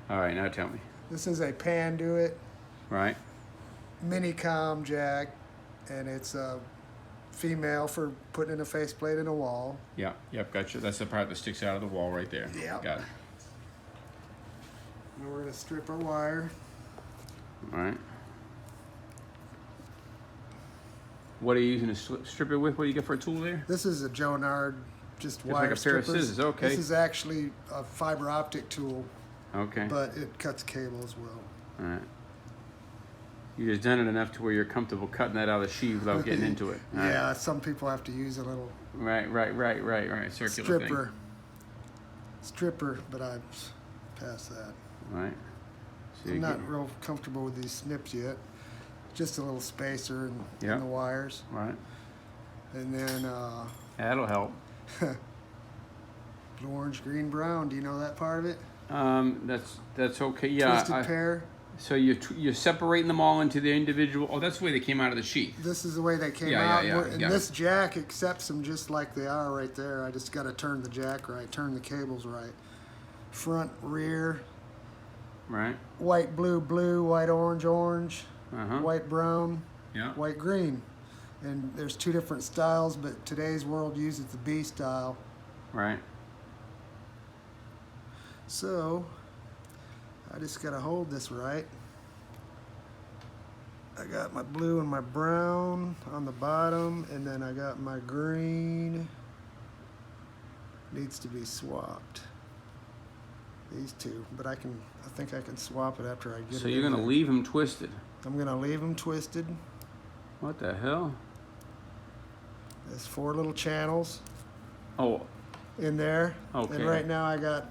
All right, now tell me. This is a Panduit Right. mini com jack, and it's a female for putting in a faceplate in a wall. Yeah. Yep. Gotcha. That's the part that sticks out of the wall right there. Yep. Got it. Now we're gonna strip our wire. All right. What are you using to strip it with? What do you get for a tool there? This is a Jonard, just wire like a pair strippers. of scissors. Okay. This is actually a fiber optic tool, Okay. but it cuts cable as well. All right. You just done it enough to where you're comfortable cutting that out of the sheave without getting into it. All Yeah, right. some people have to use a little Right. Circular stripper, but I've passed that. thing. Right. So I'm not real comfortable with these snips yet. Just a little spacer in the wires. Right. And then That'll help. blue, orange, green, brown. Do you know that part of it? That's okay. Yeah. Twisted pair. So you're separating them all into their individual. Oh, that's the way they came out of the sheath. This is the way they came Yeah, out. yeah, And yeah. this jack accepts them just like they are right there. I just got to turn the jack right, turn the cables right. Front, rear, Right. white, blue, blue, white, orange, orange, Uh-huh. white, brown, Yeah. white, green. And there's two different styles, but today's world uses the B style. Right. So I just got to hold this right. I got my blue and my brown on the bottom, and then I got my green. Needs to be swapped. These two, but I think I can swap it after I get it. So you're gonna leave them twisted. I'm gonna leave them twisted. What the hell? There's 4 little channels Oh. in there. Okay. And right now I got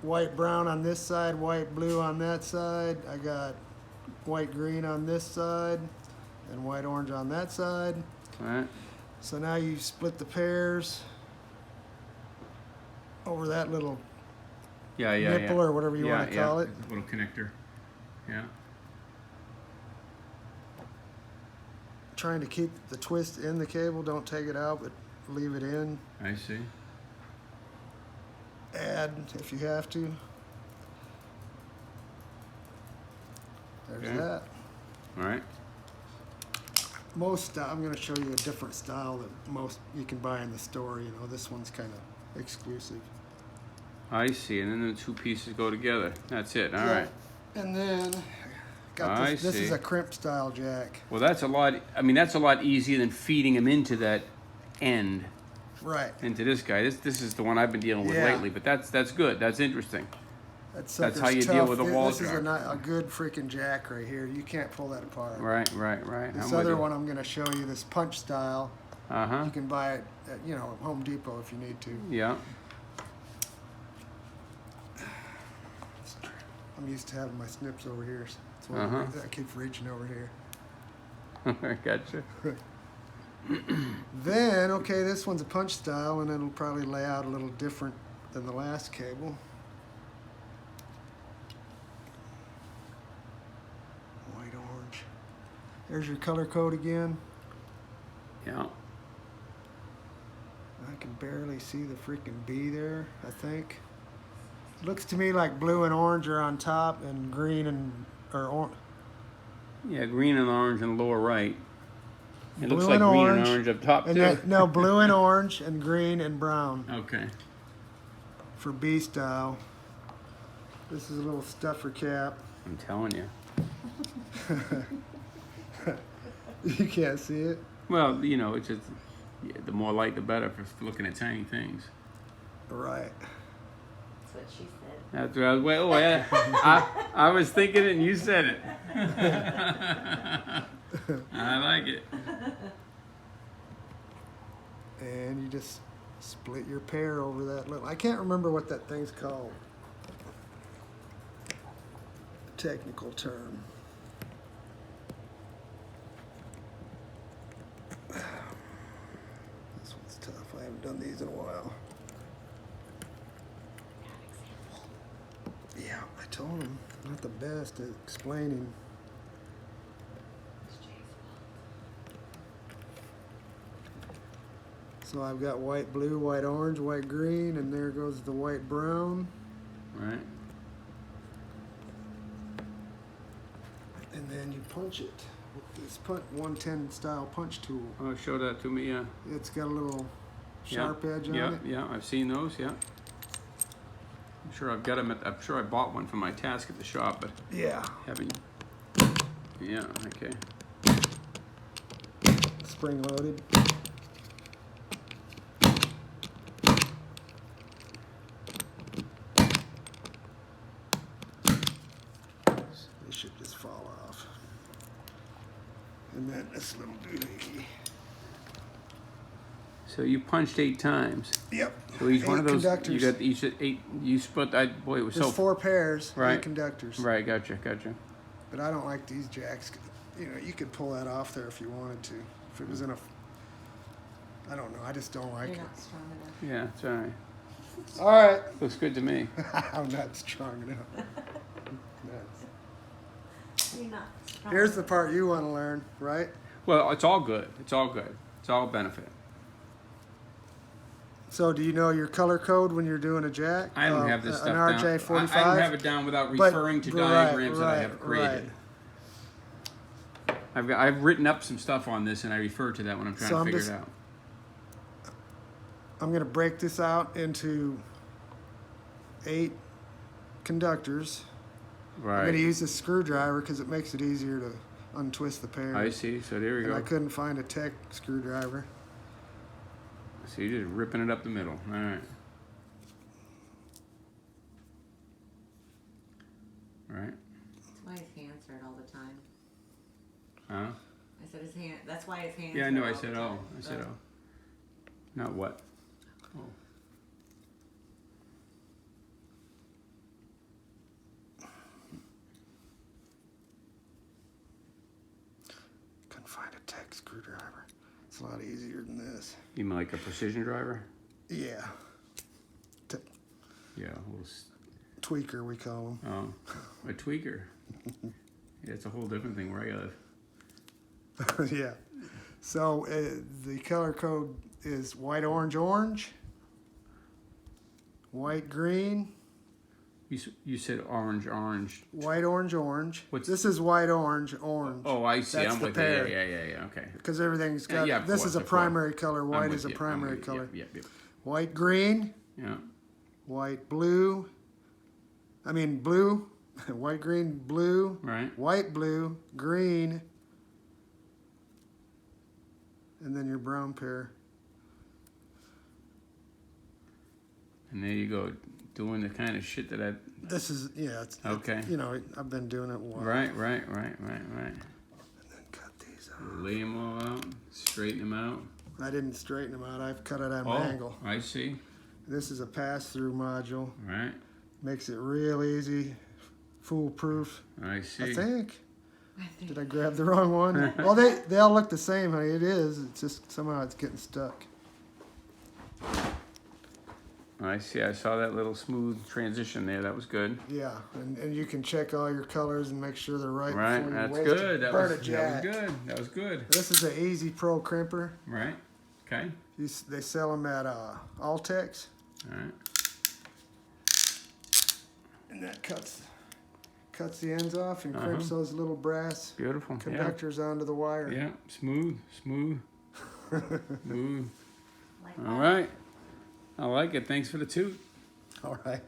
white, brown on this side, white, blue on that side. I got white, green on this side, and white, orange on that side. Right. So now you split the pairs over that little nipple or whatever you want to call it. Little connector. Yeah. Trying to keep the twist in the cable. Don't take it out, but leave it in. I see. Add if you have to. There's Okay. that. All right. I'm going to show you a different style that most you can buy in the store. You know, this one's kind of exclusive. I see. And then the two pieces go together. That's it. All right. And then got I this. This is see. a crimp style jack. Well, that's a lot. I mean, that's a lot easier than feeding them into that end. Right. Into this guy. This is the one I've been dealing with Yeah. lately. But that's good. That's interesting. That's how you deal with a wall This is jar. a good freaking jack right here. You can't pull that apart. Right. This other one I'm going to show you, this punch style. Uh-huh. You can buy it at, Home Depot if you need to. Yeah. I'm used to having my snips over here. That's why I keep reaching over here. Gotcha. Then, okay, this one's a punch style, and it'll probably lay out a little different than the last cable. White, orange. There's your color code again. Yeah. I can barely see the freaking B there, I think. Looks to me like blue and orange are on top, and green Yeah, green and orange in the lower right. It looks Blue like and green orange, and orange up top, and too. no, blue and orange, and green and brown Okay. for B style. This is a little stuffer cap. I'm telling you. You can't see it. Well, it's just the more light, the better for looking at tiny things. Right. That's what she said. That's what I was. Wait, I was thinking it, and you said it. I like it. And you just split your pair over that little. I can't remember what that thing's called. Technical term. This one's tough. I haven't done these in a while. Yeah, I told him. Not the best at explaining. So I've got white, blue, white, orange, white, green, and there goes the white, brown. Right. then you punch it with this 110 style punch tool. Oh, show that to me. Yeah. It's got a little sharp edge on Yeah, it. yeah. I've seen those. Yeah. I'm sure I've got them. I'm sure I bought one for my task at the shop, but Yeah. haven't. Yeah. Okay. Spring loaded. They should just fall off. And then this little doohickey. So you punched 8 times. Yep. So each one of those, conductors. you got each 8. You split. Boy, it was There's so. 4 pairs, Right. 8 conductors. Right. Gotcha. But I don't like these jacks. You know, you could pull that off there if you wanted to. If it was in a, I don't know. I just don't like You're it. not strong enough. Yeah, it's all right. All right. Looks good to me. I'm not strong enough. You're not strong Here's the enough. part you want to learn, right? Well, it's all good. It's all good. It's all benefit. So, do you know your color code when you're doing a jack? I don't have this stuff an down. RJ-45. I don't have it down without But- referring to right, diagrams that I have created. I've written up some stuff on this, and I refer to that when I'm trying So to I'm figure just- it out. I'm going to break this out into 8 conductors. I'm going to Right. use a screwdriver because it makes it easier to untwist the pair. I see. So there we And I go. couldn't find a tech screwdriver. So you're just ripping it up the middle. All right. Right. That's why his hands hurt all the time. Huh? I said his hand. That's why his hands. Yeah, I know. hurt I all said the oh. time. I said But oh. Not what? Oh. Couldn't find a tech screwdriver. It's a lot easier than this. You mean like a precision driver? Yeah. Yeah. Tweaker, we call Oh, a tweaker. Yeah, it's a whole different thing where I live. them. Yeah. So the color code is white, orange, orange, white, green, You said orange, orange. white, orange, orange. What's- This is white, orange, orange. Oh, I see. That's I'm the with pair. you. Yeah. Okay. Because everything's got. Yeah, of this course, is a of course. primary color. I'm White with is a you. I'm primary with you. color. Yep. White, green, Yeah. white, blue. I mean blue, white, green, blue, Right. white, blue, green, and then your brown pair. And there you go, doing the kind of shit that I. This is Okay. You know, I've been doing it a while. Right. And then cut these out. Lay them all out, straighten them out. I didn't straighten them out. I've cut it at an Oh, angle. I see. This is a pass-through module. Right. Makes it real easy, foolproof. I see. I think. I think Did I grab the wrong one? Well, they all look the same, honey. It is. It's just somehow it's getting stuck. I see. I saw that little smooth transition there. That was good. Yeah, and you can check all your colors and make sure they're right. Right. before you That's waste good. it. That Burn was a jack. good. That was good. This is an Easy Pro crimper. Right. Okay. They sell them at Altex, All right. and that cuts the ends off and crimps those little brass Beautiful. conductors onto the wire. Yeah. Smooth. Smooth. like All that. right. I like it. Thanks for the toot. All right.